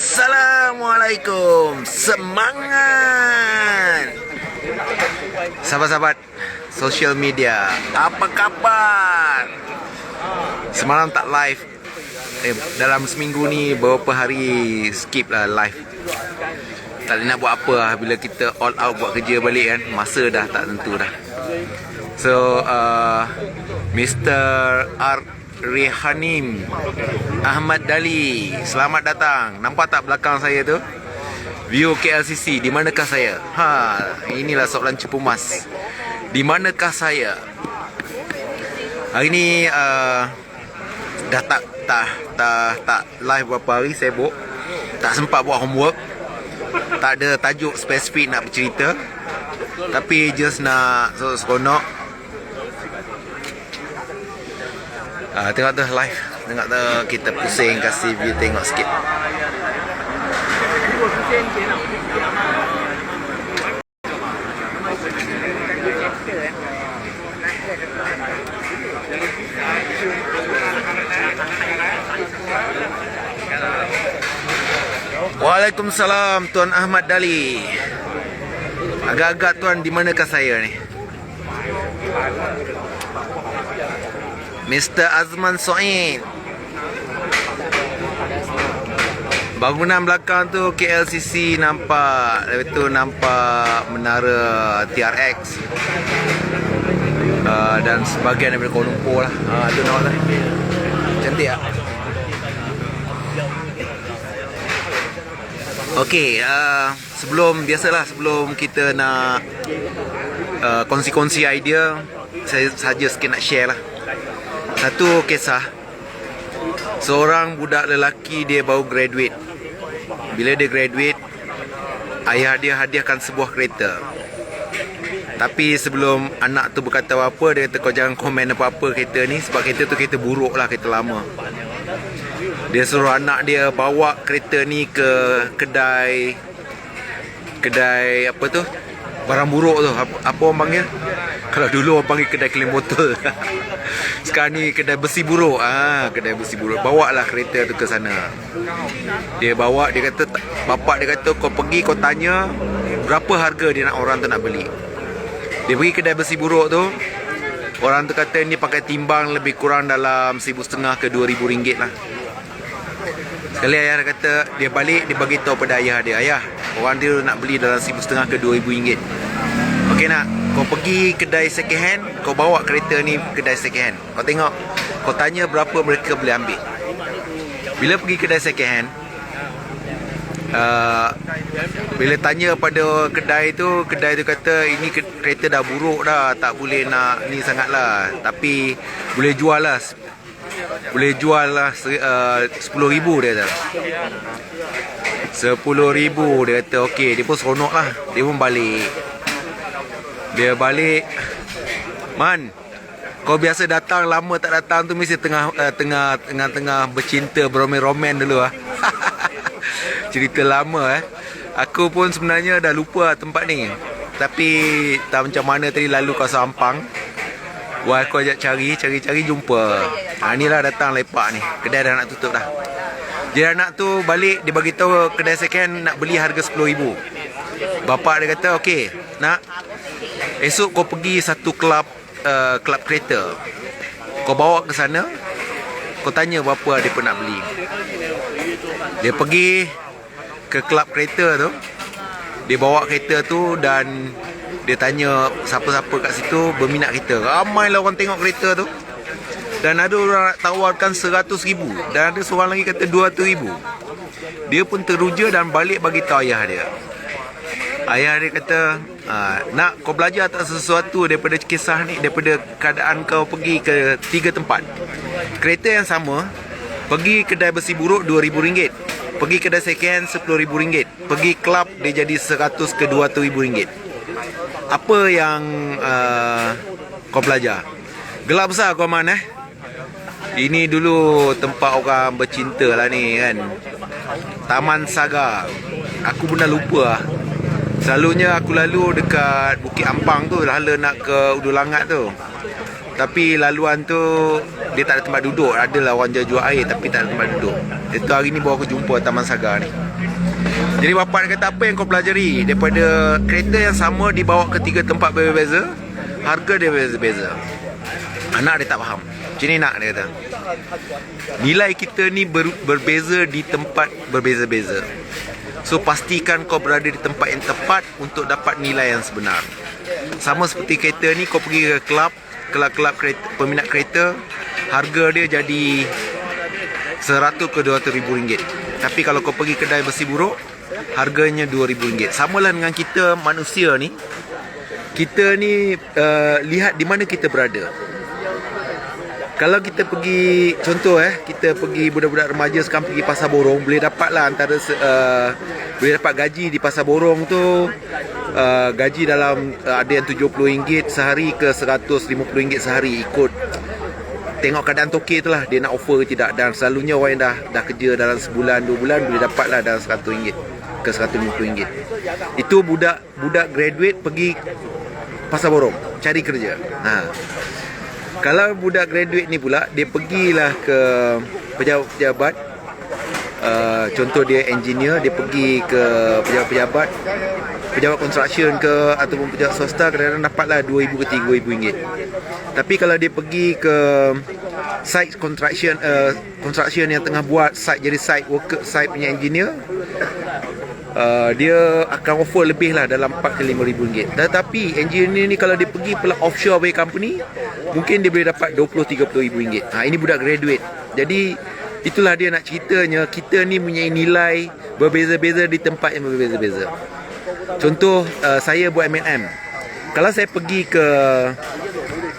Assalamualaikum. Semangat sahabat-sahabat social media, apa kabar? Semalam tak live. Dalam seminggu ni beberapa hari skip lah live. Tak nak buat apa lah. Bila kita all out buat kerja balik kan, masa dah tak tentu dah. So Mr. Rehanim Ahmad Dali, selamat datang. Nampak tak belakang saya tu? View KLCC. Di manakah saya? Inilah soalan cepu mas. Di manakah saya? Hari ni dah tak live berapa hari, sibuk. Tak sempat buat homework. Tak ada tajuk spesifik nak bercerita. Tapi just nak seronok. Tengok tu live. Tengok tu kita pusing, kasih view tengok sikit. Waalaikumsalam Tuan Ahmad Dali. Agak-agak tuan, di manakah saya ni? Mr. Azman Soin. Bangunan belakang tu KLCC nampak. Lepas tu nampak menara TRX. Dan sebahagian daripada Kuala Lumpur lah. Tu nampak lah. Cantik tak? Okey, sebelum kita nak kongsi-kongsi idea, saya saja sikit nak share lah. Satu kisah. Seorang budak lelaki, dia baru graduate. Bila dia graduate, ayah dia hadiahkan sebuah kereta. Tapi sebelum anak tu berkata apa-apa, dia kata kau jangan komen apa-apa kereta ni, sebab kereta tu kereta buruk lah, kereta lama. Dia suruh anak dia bawa kereta ni ke kedai apa tu, barang buruk tu. Apa orang panggil? Kalau dulu orang panggil kedai klaim botol. Sekarang ni kedai besi buruk. Kedai besi buruk. Bawa lah kereta tu ke sana. Dia bawa, dia kata, bapak dia kata kau pergi, kau tanya berapa harga dia nak, orang tu nak beli. Dia pergi kedai besi buruk tu. Orang tu kata ni pakai timbang lebih kurang dalam 1,500 ke 2,000 ringgit lah. Sekali ayah dia kata, dia balik, dia bagi tahu pada ayah dia, ayah, orang dia nak beli dalam 1,500 ke 2,000 ringgit. Okey nak, kau pergi kedai second hand, kau bawa kereta ni kedai second hand. Kau tengok, kau tanya berapa mereka boleh ambil. Bila pergi kedai second hand, bila tanya pada kedai tu kata ini kereta dah buruk dah, tak boleh nak ni sangat lah, tapi boleh jual lah 10,000 dia kata. 10,000 dia kata. Okey, dia pun seronok lah. Dia pun balik. Dia balik, Man, kau biasa datang, lama tak datang tu mesti tengah bercinta, beromen-romen dulu lah. Cerita lama. Aku pun sebenarnya dah lupa tempat ni, tapi tak macam mana tadi lalu kawasan Ampang. Wah, aku ajak cari jumpa. Inilah datang lepak ni. Kedai dah nak tutup dah. Dia anak tu balik, dia bagi tahu kedai second nak beli harga 10,000. Bapak dia kata, okey, nak esok kau pergi satu kelab kereta. Kau bawa ke sana, kau tanya berapa dia pun nak beli. Dia pergi ke kelab kereta tu. Dia bawa kereta tu dan dia tanya siapa-siapa kat situ berminat kereta. Ramailah orang tengok kereta tu. Dan ada orang nak tawarkan 100,000. Dan ada seorang lagi kata 200,000. Dia pun teruja dan balik bagi tahu ayah dia. Ayah dia kata, nak kau belajar tak sesuatu daripada kisah ni, daripada keadaan kau pergi ke 3 tempat. Kereta yang sama, pergi kedai besi buruk 2,000 ringgit. Pergi kedai second 10,000 ringgit. Pergi kelab dia jadi 100 ke 200,000 ringgit. Apa yang kau belajar? Gelap besar kau man Ini dulu tempat orang bercinta lah ni kan. Taman Saga. Aku pun dah lupa lah. Selalunya aku lalu dekat Bukit Ampang tu, hala nak ke Udu Langat tu. Tapi laluan tu dia tak ada tempat duduk. Adalah orang jual air tapi tak ada tempat duduk. Itu hari ni baru aku jumpa Taman Saga ni. Jadi bapa dia kata, apa yang kau pelajari daripada kereta yang sama dibawa ke 3 tempat berbeza, harga dia berbeza. Anak dia tak faham. Macam ni nak, dia kata, nilai kita ni berbeza di tempat berbeza-beza. So pastikan kau berada di tempat yang tepat untuk dapat nilai yang sebenar. Sama seperti kereta ni, kau pergi ke kelab kereta, peminat kereta, harga dia jadi 100 ke 200 ribu ringgit. Tapi kalau kau pergi kedai besi buruk, harganya 2,000 ringgit. Samalah dengan kita manusia ni. Kita ni lihat di mana kita berada. Kalau kita pergi, contoh kita pergi, budak-budak remaja sekarang pergi pasar borong, boleh dapat lah antara boleh dapat gaji di pasar borong tu, gaji dalam ada yang RM70 sehari ke RM150 sehari, ikut tengok keadaan toke tu lah, dia nak offer ke tidak. Dan selalunya orang yang dah kerja dalam sebulan 2 bulan boleh dapat lah dalam RM100 ke RM150. Itu budak graduate pergi pasar borong cari kerja. Kalau budak graduate ni pula, dia pergilah ke pejabat-pejabat, contoh dia engineer, dia pergi ke pejabat construction ke, ataupun pejabat swasta, kadang-kadang dapatlah RM2,000 ke RM3,000. Tapi kalau dia pergi ke site construction yang tengah buat site, jadi site worker, site punya engineer, dia akan offer lebih lah, dalam RM4 ke RM5,000. Tetapi engineer ni kalau dia pergi pula offshore by company, mungkin dia boleh dapat RM20-30,000. Ini budak graduate. Jadi itulah dia nak ceritanya, kita ni punya nilai berbeza-beza di tempat yang berbeza-beza. Contoh, saya buat MLM. Kalau saya pergi ke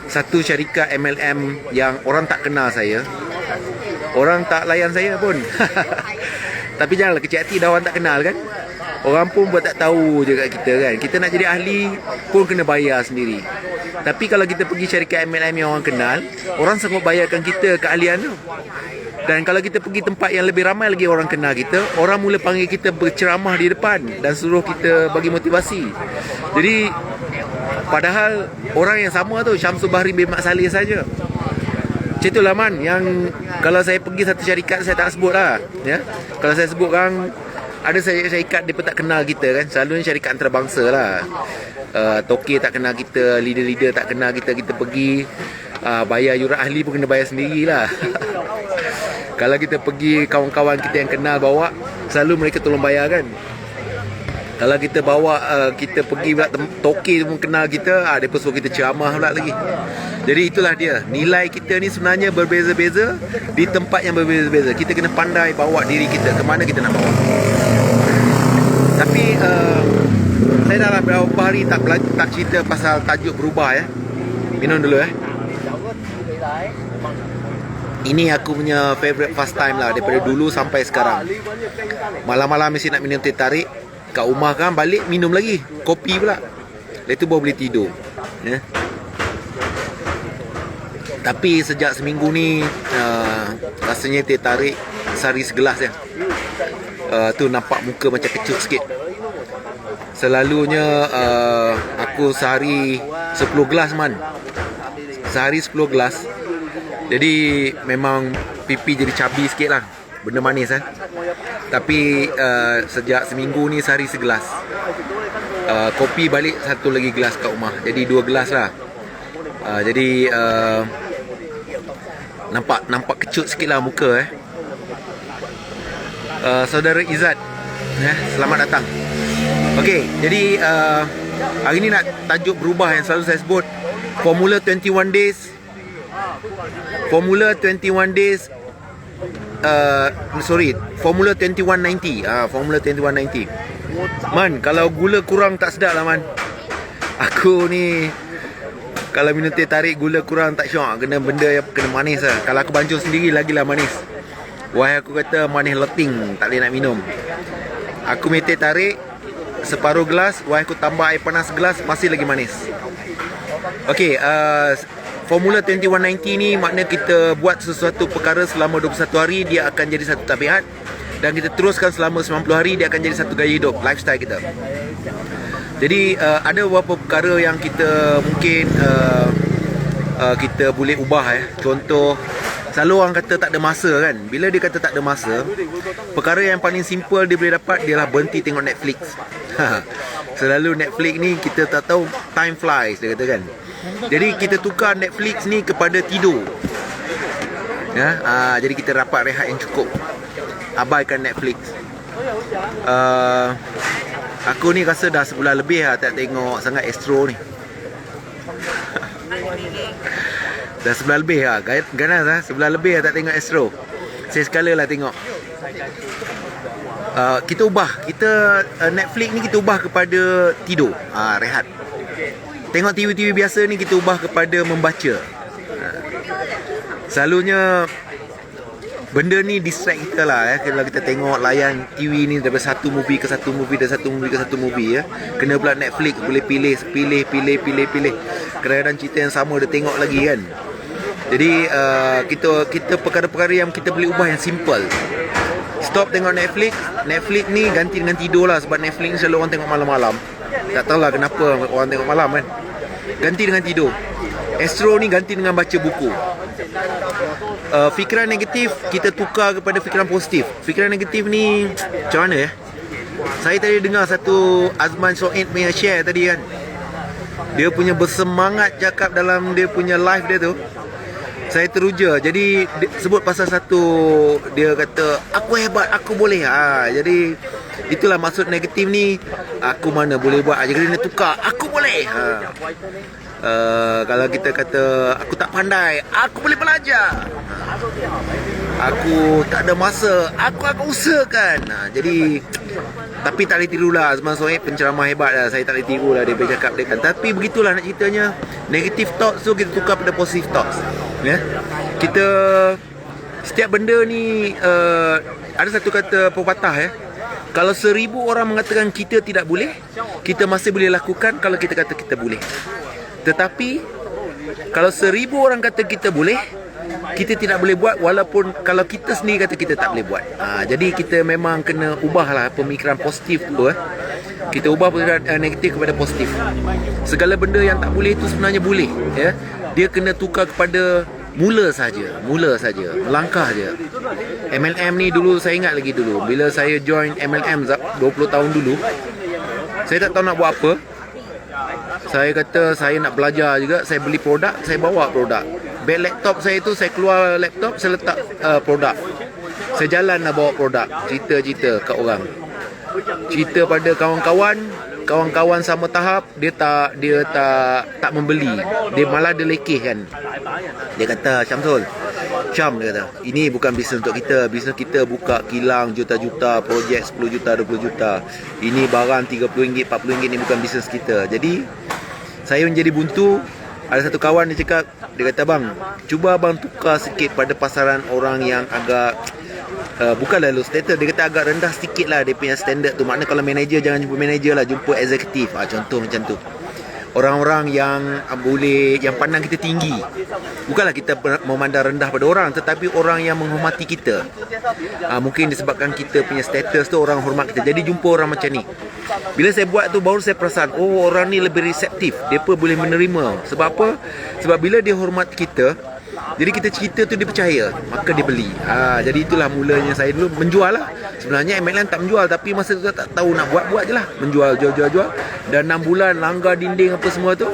satu syarikat MLM yang orang tak kenal saya, orang tak layan saya pun. Tapi janganlah kecil hati, dah orang tak kenal kan. Orang pun tak tahu je kat kita kan. Kita nak jadi ahli pun kena bayar sendiri. Tapi kalau kita pergi syarikat MLM yang orang kenal, orang sanggup bayarkan kita keahlian tu. Dan kalau kita pergi tempat yang lebih ramai lagi orang kenal kita, orang mula panggil kita berceramah di depan dan suruh kita bagi motivasi. Jadi padahal orang yang sama tu, Syamsul Bahri bin Mat Saleh saja. Macam itulah Man, yang kalau saya pergi satu syarikat, saya tak sebut lah ya. Kalau saya sebut kan, ada syarikat dia pun tak kenal kita kan. Selalunya syarikat antarabangsa lah. Toke tak kenal kita, leader-leader tak kenal kita. Kita pergi bayar yuran ahli pun kena bayar sendirilah. Kalau kita pergi kawan-kawan kita yang kenal bawa, selalu mereka tolong bayar kan. Kalau kita bawa kita pergi pula toke pun kenal kita, dia pun suruh kita ceramah pula lagi. Jadi itulah dia, nilai kita ni sebenarnya berbeza-beza di tempat yang berbeza-beza. Kita kena pandai bawa diri kita ke mana kita nak bawa. Tapi saya dah beberapa hari tak cerita pasal tajuk berubah ya. Minum dulu Ini aku punya favourite pastime lah, daripada dulu sampai sekarang. Malam-malam mesti nak minum teh tarik. Kat rumah kan, balik minum lagi kopi pula. Lepas tu baru boleh tidur ya. Tapi sejak seminggu ni rasanya teh tarik sehari segelas je. Tu nampak muka macam kecut sikit. Selalunya aku sehari 10 gelas Man. Sehari 10 gelas. Jadi memang pipi jadi cabi sikit lah, benda manis Tapi sejak seminggu ni sehari segelas. Kopi balik satu lagi gelas kat rumah, jadi 2 gelas lah. Jadi nampak kecut sikit lah muka Saudara Izzat selamat datang. Okey, jadi hari ni nak tajuk berubah yang selalu saya sebut, Formula 21 days. Formula 21 days Formula 2190. Formula 2190. Man, kalau gula kurang tak sedap lah Man. Aku ni kalau minum teh tarik gula kurang tak syok. Kena benda yang kena manis lah. Kalau aku bancuh sendiri lagilah manis. Wahai aku kata manis leting, tak boleh nak minum. Aku minum teh tarik separuh gelas, wahai aku tambah air panas segelas, masih lagi manis. Okey, Formula 2190 ni makna kita buat sesuatu perkara selama 21 hari, dia akan jadi satu tabiat. Dan kita teruskan selama 90 hari, dia akan jadi satu gaya hidup, lifestyle kita. Jadi ada beberapa perkara yang kita mungkin kita boleh ubah Contoh, Selalu orang kata tak ada masa kan. Bila dia kata tak ada masa, perkara yang paling simple dia boleh dapat ialah berhenti tengok Netflix. Selalu Netflix ni kita tak tahu, time flies dia kata kan. Jadi kita tukar Netflix ni kepada tidur. Ya, jadi kita dapat rehat yang cukup. Abaikan Netflix. Aku ni rasa dah sebulan lebih lah tak tengok sangat Astro ni. Dah sebulan lebih lah. Ganas lah, sebulan lebih lah tak tengok Astro. Saya sekala lah tengok. Kita ubah, Netflix ni kita ubah kepada tidur, rehat. Tengok TV-TV biasa ni kita ubah kepada membaca. Selalunya benda ni distract kita lah ya. Kalau kita tengok layan TV ni daripada satu movie ke satu movie dan satu movie ke satu movie ya. Kena pula Netflix boleh pilih. Kadang-kadang cerita yang sama dia tengok lagi kan. Jadi kita perkara-perkara yang kita boleh ubah yang simple. Stop tengok Netflix. Netflix ni ganti dengan tidur lah. Sebab Netflix ni selalu orang tengok malam-malam. Tak tahulah kenapa orang tengok malam kan. Ganti dengan tidur. Astro ni ganti dengan baca buku. Fikiran negatif kita tukar kepada fikiran positif. Fikiran negatif ni macam mana ya? Saya tadi dengar satu Azman Soid punya share tadi kan. Dia punya bersemangat cakap dalam dia punya live dia tu. Saya teruja. Jadi sebut pasal satu, dia kata aku hebat, aku boleh. Jadi itulah maksud negatif ni. Aku mana boleh buat. Jadi dia tukar, aku boleh. Kalau kita kata aku tak pandai, aku boleh belajar. Aku tak ada masa, aku akan usahakan. Jadi tapi tak boleh tiru lah. Azman Soid penceramah hebat lah. Saya tak boleh tiru lah dia bercakap dia kan. Tapi begitulah nak ceritanya. Negative thoughts tu kita tukar pada positive thoughts ya. Kita setiap benda ni ada satu kata pepatah ya. Kalau 1000 orang mengatakan kita tidak boleh, kita masih boleh lakukan kalau kita kata kita boleh. Tetapi kalau 1000 orang kata kita boleh, kita tidak boleh buat, walaupun kalau kita sendiri kata kita tak boleh buat. Jadi kita memang kena ubahlah pemikiran positif tu. Kita ubah pemikiran negatif kepada positif. Segala benda yang tak boleh itu sebenarnya boleh ya. Dia kena tukar kepada mula saja, melangkah je. MLM ni dulu saya ingat lagi dulu bila saya join MLM 20 tahun dulu, saya tak tahu nak buat apa. Saya kata saya nak belajar juga. Saya beli produk, saya bawa produk. Beg laptop saya tu, saya keluar laptop, saya letak produk. Saya jalan nak bawa produk. Cerita-cerita kat orang. Cerita pada kawan-kawan sama tahap, dia tak membeli. Dia malah dia lekeh kan. Dia kata, Syamsul, Syam dia kata, ini bukan bisnes untuk kita. Bisnes kita buka kilang juta-juta, projek 10 juta, 20 juta. Ini barang RM30, RM40 ni bukan bisnes kita. Jadi saya menjadi buntu. Ada satu kawan dia cakap, dia kata, bang, cuba abang tukar sikit pada pasaran orang yang agak bukanlah low status. Dia kata agak rendah sikit lah dia punya standard tu. Maknanya kalau manager jangan jumpa manager lah, jumpa eksekutif. Contoh macam tu. Orang-orang yang boleh, yang pandang kita tinggi. Bukanlah kita memandang rendah pada orang, tetapi orang yang menghormati kita. Mungkin disebabkan kita punya status tu orang hormat kita. Jadi jumpa orang macam ni. Bila saya buat tu baru saya perasan, oh orang ni lebih reseptif. Dia pun boleh menerima. Sebab apa? Sebab bila dia hormat kita, jadi kita cerita tu dia percaya, maka dia beli. Jadi itulah mulanya saya dulu menjual lah. Sebenarnya MLM tak menjual, tapi masa tu tak tahu nak buat je lah. Menjual, jual. Dan 6 bulan langgar dinding apa semua tu,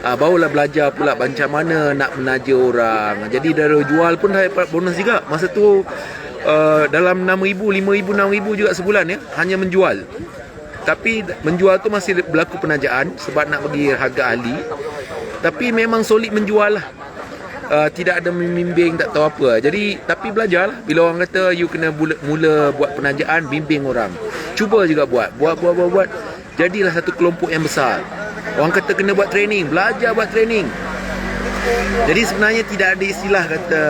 barulah belajar pula macam mana nak menaja orang. Jadi dari jual pun dapat bonus juga. Masa tu dalam 6,000, 5,000, 6,000 juga sebulan ya, hanya menjual. Tapi menjual tu masih berlaku penajaan sebab nak bagi harga ahli. Tapi memang solid menjual lah. Tidak ada membimbing, tak tahu apa. Jadi tapi belajar lah. Bila orang kata you kena mula buat penajaan, bimbing orang. Cuba juga buat. Jadilah satu kelompok yang besar. Orang kata kena buat training, belajar buat training. Jadi sebenarnya tidak ada istilah kata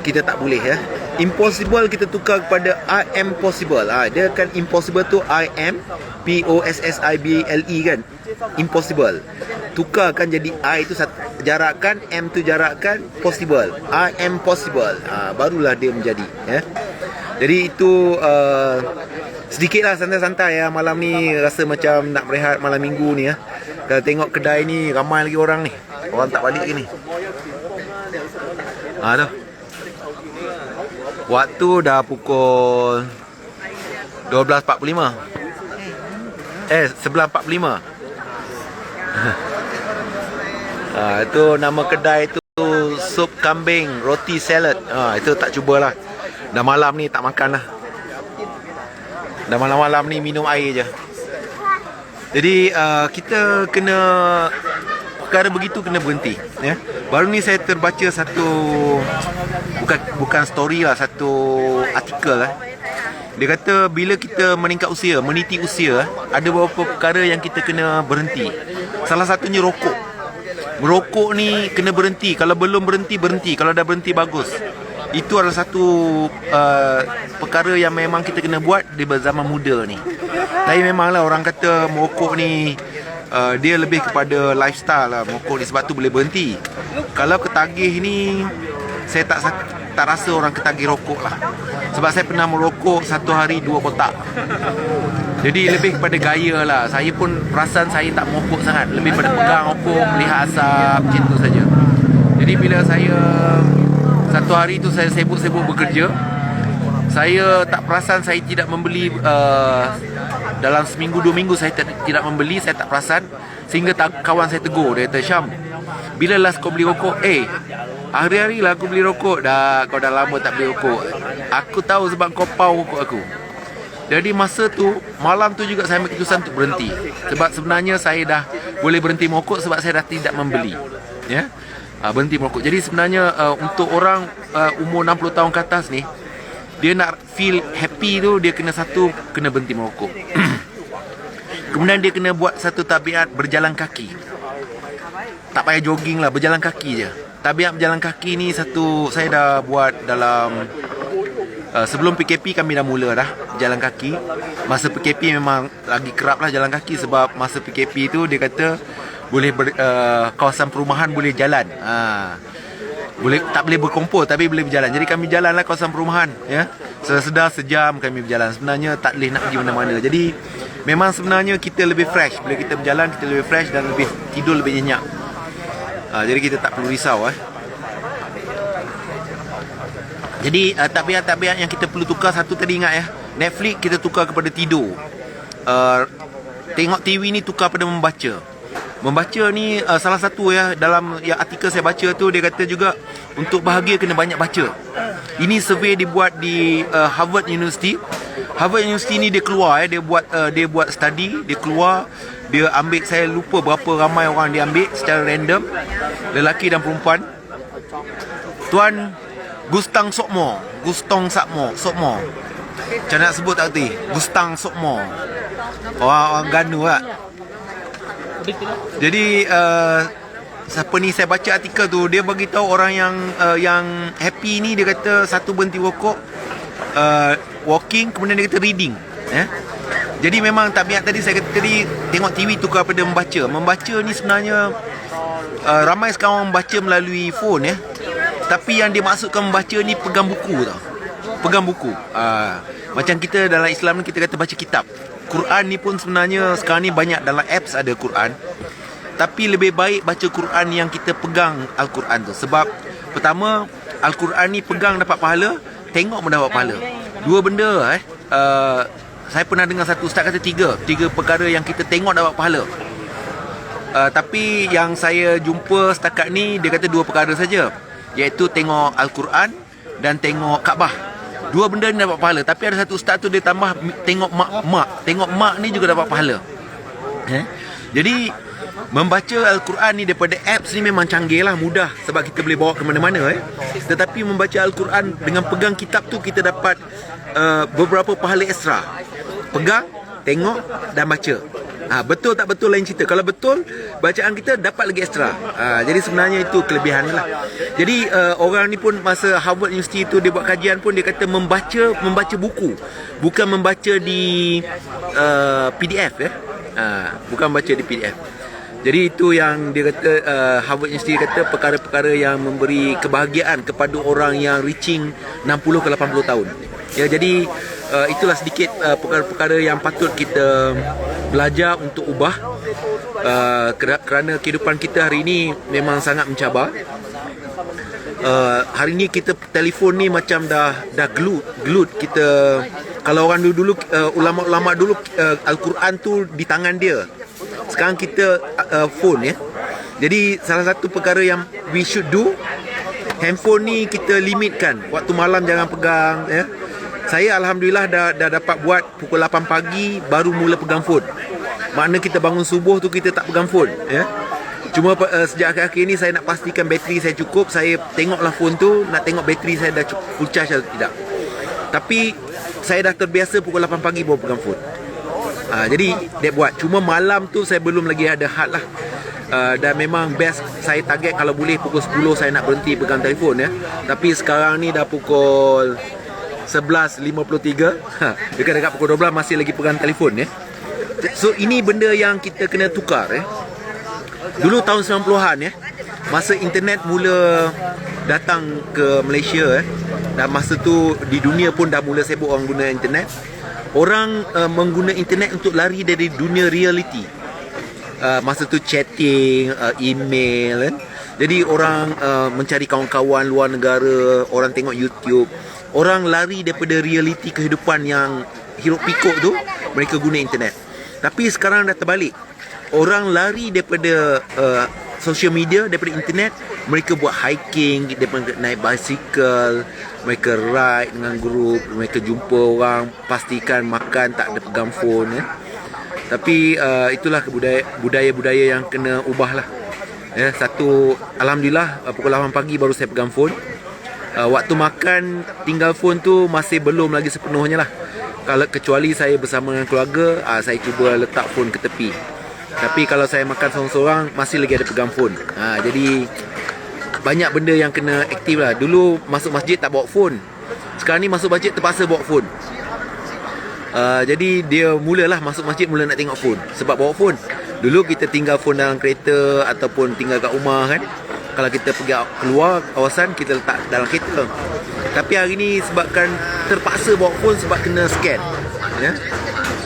kita tak boleh ya. Impossible kita tukar kepada I am possible. Dia kan impossible tu I am possible kan. Impossible. Tukarkan jadi I tu jarakkan, M tu jarakkan, possible. I am possible. Barulah dia menjadi ya. Jadi itu sedikitlah santai-santai ya. Malam ni rasa macam nak berehat malam minggu ni ya. Kalau tengok kedai ni ramai lagi orang ni. Orang tak balik ke ni. Tu Waktu dah pukul 12.45. 11.45. Itu nama kedai tu sup kambing roti salad. Itu tak cubalah. Dah malam ni tak makan lah. Dah malam-malam ni minum air je. Jadi kita kena, perkara begitu kena berhenti, ya. Baru ni saya terbaca satu, bukan story lah, satu artikel lah. Dia kata bila kita meningkat usia, meniti usia, ada beberapa perkara yang kita kena berhenti. Salah satunya rokok. Merokok ni kena berhenti. Kalau belum berhenti, berhenti. Kalau dah berhenti, bagus. Itu adalah satu perkara yang memang kita kena buat di zaman muda ni. Tapi memanglah orang kata merokok ni dia lebih kepada lifestyle lah. Merokok ni sebab tu boleh berhenti. Kalau ketagih ni, saya tak rasa orang ketagih rokok lah. Sebab saya pernah merokok satu hari 2 kotak. Jadi lebih kepada gaya lah. Saya pun perasan saya tak merokok sangat. Lebih pada pegang rokok, melihat asap, macam tu saja. Jadi bila saya satu hari tu saya sibuk-sibuk bekerja, saya tak perasan saya tidak membeli dalam seminggu 2 minggu saya tidak membeli, saya tak perasan. Sehingga kawan saya tegur, dia kata, "Syam, bila last kau beli rokok?" Hari-hari lah aku beli rokok. Kau dah lama tak beli rokok. Aku tahu sebab kau pau rokok aku. Jadi masa tu, malam tu juga saya ambil keputusan untuk berhenti. Sebab sebenarnya saya dah boleh berhenti merokok sebab saya dah tidak membeli, ya. Berhenti merokok. Jadi sebenarnya untuk orang umur 60 tahun ke atas ni, dia nak feel happy tu, dia kena berhenti merokok. Kemudian dia kena buat satu tabiat berjalan kaki. Tak payah jogging lah, berjalan kaki je. Tabiat berjalan kaki ni saya dah buat dalam sebelum PKP kami dah mula dah jalan kaki. Masa PKP memang lagi kerap lah jalan kaki sebab masa PKP tu dia kata boleh kawasan perumahan boleh jalan. Tak boleh berkumpul tapi boleh berjalan. Jadi kami jalan lah kawasan perumahan, ya. Sedar sejam kami berjalan. Sebenarnya tak boleh nak pergi mana-mana. Jadi memang sebenarnya kita lebih fresh. Bila kita berjalan kita lebih fresh dan lebih tidur lebih nyenyak. Jadi kita tak perlu risau. Jadi tabiat-tabiat yang kita perlu tukar, satu tadi ingat, ya. Netflix kita tukar kepada tidur. Tengok TV ni tukar pada membaca. Membaca ni salah satu, ya. Dalam artikel saya baca tu, dia kata juga untuk bahagia kena banyak baca. Ini survey dibuat di Harvard University. Harvard University ni dia keluar, dia buat study, dia keluar, dia ambil, saya lupa berapa ramai orang dia ambil secara random, lelaki dan perempuan. Tuan Gustang Sokmo. Macam nak sebut tak erti? Gustang Sokmo. Orang Ganu lah. Jadi siapa ni, saya baca artikel tu, dia bagi tahu orang yang happy ni, dia kata satu berhenti rokok, walking, kemudian dia kata reading, ya. Jadi memang tabiat tadi saya kata tadi, tengok TV tukar pada membaca. Membaca ni sebenarnya ramai sekarang membaca melalui phone, ya. Tapi yang dia maksudkan membaca ni pegang buku tau. Pegang buku. Macam kita dalam Islam ni kita kata baca kitab. Quran ni pun sebenarnya sekarang ni banyak dalam apps ada Quran. Tapi lebih baik baca Quran yang kita pegang Al-Quran tu. Sebab pertama, Al-Quran ni pegang dapat pahala, tengok pun dapat pahala. Dua benda. Saya pernah dengar satu ustaz kata tiga perkara yang kita tengok dapat pahala. Tapi yang saya jumpa setakat ni, dia kata 2 perkara saja, iaitu tengok Al-Quran dan tengok Kaabah. 2 benda ni dapat pahala. Tapi ada satu ustaz tu dia tambah tengok mak. Tengok mak ni juga dapat pahala. Jadi membaca Al-Quran ni daripada apps ni memang canggih lah, mudah sebab kita boleh bawa ke mana-mana. Tetapi membaca Al-Quran dengan pegang kitab tu, kita dapat beberapa pahala ekstra. Pegang, tengok dan baca. Betul tak betul lain cerita. Kalau betul, bacaan kita dapat lagi ekstra. Jadi sebenarnya itu kelebihan lah. Jadi orang ni pun masa Harvard University tu dia buat kajian pun, dia kata membaca buku, bukan membaca di PDF, ya. Bukan baca di PDF. Jadi itu yang dia kata, Harvard University kata perkara-perkara yang memberi kebahagiaan kepada orang yang reaching 60 ke 80 tahun. Ya, jadi itulah sedikit perkara-perkara yang patut kita belajar untuk ubah, kerana kehidupan kita hari ini memang sangat mencabar. hari ni kita telefon ni macam dah glued kita. Kalau orang dulu ulama-ulama dulu Al-Quran tu di tangan dia. Sekarang kita phone ya. Jadi salah satu perkara yang we should do, handphone ni kita limitkan. Waktu malam jangan pegang ya. Saya alhamdulillah dah dapat buat pukul 8 pagi baru mula pegang phone. Makna kita bangun subuh tu kita tak pegang phone ya. Cuma sejak akhir-akhir ni saya nak pastikan bateri saya cukup. Saya tengoklah phone tu, nak tengok bateri saya dah full charge atau tidak. Tapi saya dah terbiasa pukul 8 pagi baru pegang phone. Jadi dia buat. Cuma malam tu saya belum lagi ada had lah. Dan memang best saya target kalau boleh pukul 10 saya nak berhenti pegang telefon ya. Tapi sekarang ni dah pukul 11.53. Dekat-dekat pukul 12 masih lagi pegang telefon ya. So ini benda yang kita kena tukar ya. Dulu tahun 90-an ya, masa internet mula datang ke Malaysia dan masa tu di dunia pun dah mula sibuk orang guna internet. Orang mengguna internet untuk lari dari dunia reality. Masa tu chatting, email kan. Jadi orang mencari kawan-kawan luar negara, orang tengok YouTube. Orang lari daripada reality kehidupan yang hiruk pikuk tu, mereka guna internet. Tapi sekarang dah terbalik. Orang lari daripada social media, daripada internet. Mereka buat hiking, mereka naik basikal, mereka ride dengan grup, mereka jumpa orang, pastikan makan tak ada pegang phone ya. Tapi itulah budaya-budaya yang kena ubah lah ya. Satu, alhamdulillah pukul 8 pagi baru saya pegang phone. Waktu makan tinggal phone tu masih belum lagi sepenuhnya lah. Kalau kecuali saya bersama dengan keluarga, saya cuba letak phone ke tepi. Tapi kalau saya makan seorang-seorang masih lagi ada pegang phone. Jadi banyak benda yang kena aktif lah. Dulu masuk masjid tak bawa phone. Sekarang ni masuk masjid terpaksa bawa phone. Jadi dia mulalah masuk masjid mula nak tengok phone. Sebab bawa phone. Dulu kita tinggal phone dalam kereta ataupun tinggal kat rumah kan. Kalau kita pergi keluar kawasan, kita letak dalam kereta. Tapi hari ni sebabkan terpaksa bawa phone sebab kena scan ya.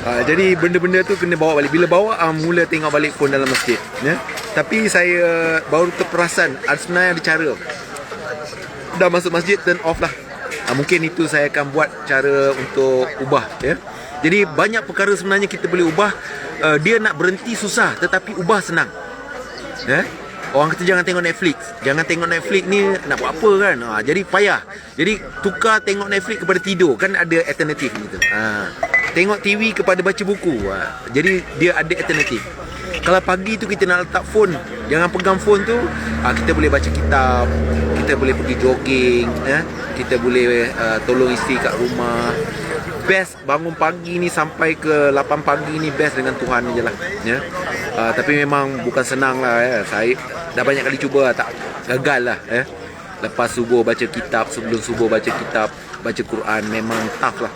Jadi benda-benda tu kena bawa balik. Bila bawa mula tengok balik phone dalam masjid ya. Tapi saya baru terperasan sebenarnya ada cara. Dah masuk masjid turn off lah. Mungkin itu saya akan buat cara untuk ubah ya. Jadi banyak perkara sebenarnya kita boleh ubah. Dia nak berhenti susah tetapi ubah senang ya. Orang kata jangan tengok Netflix. Jangan tengok Netflix ni nak buat apa kan. Jadi payah. Jadi tukar tengok Netflix kepada tidur. Kan ada alternatif gitu. Tengok TV kepada baca buku. Jadi dia ada alternatif. Kalau pagi tu kita nak letak phone, jangan pegang phone tu, kita boleh baca kitab, kita boleh pergi jogging kita boleh tolong isteri kat rumah. Best bangun pagi ni sampai ke 8 pagi ni best dengan Tuhan je lah ya. Tapi memang bukan senang lah ya. Saya dah banyak kali cuba tak gagal lah ya. Lepas subuh baca kitab, sebelum subuh baca kitab, baca Quran, memang tough lah.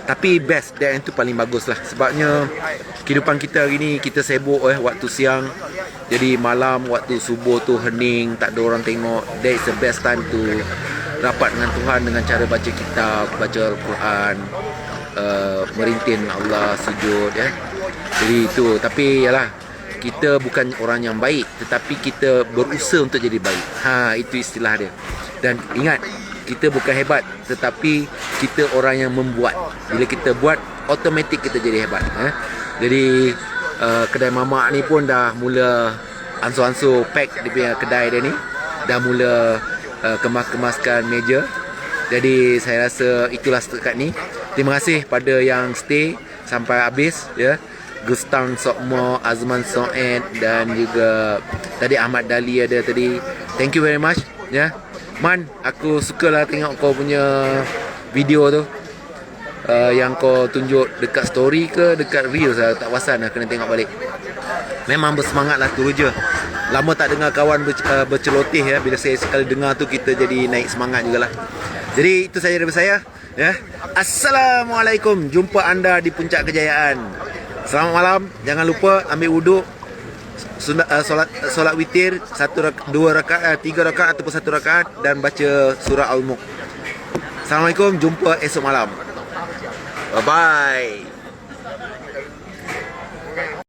Tapi best, dan itu paling bagus lah. Sebabnya kehidupan kita hari ni kita sibuk waktu siang. Jadi malam waktu subuh tu hening, tak ada orang tengok. That is the best time to rapat dengan Tuhan dengan cara baca kitab, baca Al-Quran, merintin Allah, sujud ya. Jadi itu. Tapi yalah, kita bukan orang yang baik, tetapi kita berusaha untuk jadi baik. Itu istilah dia. Dan ingat, kita bukan hebat, tetapi kita orang yang membuat. Bila kita buat, automatik kita jadi hebat. Jadi kedai mamak ni pun dah mula ansur-ansur pack dia punya kedai dia ni. Dah mula kemas-kemaskan meja. Jadi saya rasa itulah setakat ni. Terima kasih pada yang stay sampai habis ya. Gustang Sokmo, Azman Soed, dan juga tadi Ahmad Dali ada tadi. Thank you very much ya. Man, aku sukalah tengok kau punya video tu. Yang kau tunjuk dekat story ke dekat reels lah. Tak perasan lah, kena tengok balik. Memang bersemangat lah tu je. Lama tak dengar kawan berceloteh ya. Bila saya sekali dengar tu, kita jadi naik semangat jugalah. Jadi itu saja daripada saya ya. Assalamualaikum. Jumpa anda di Puncak Kejayaan. Selamat malam. Jangan lupa ambil wuduk, solat witir 1 2 rakaat, 3 rakaat ataupun 1 rakaat, dan baca surah Al-Mulk. Assalamualaikum. Jumpa esok malam. Bye bye.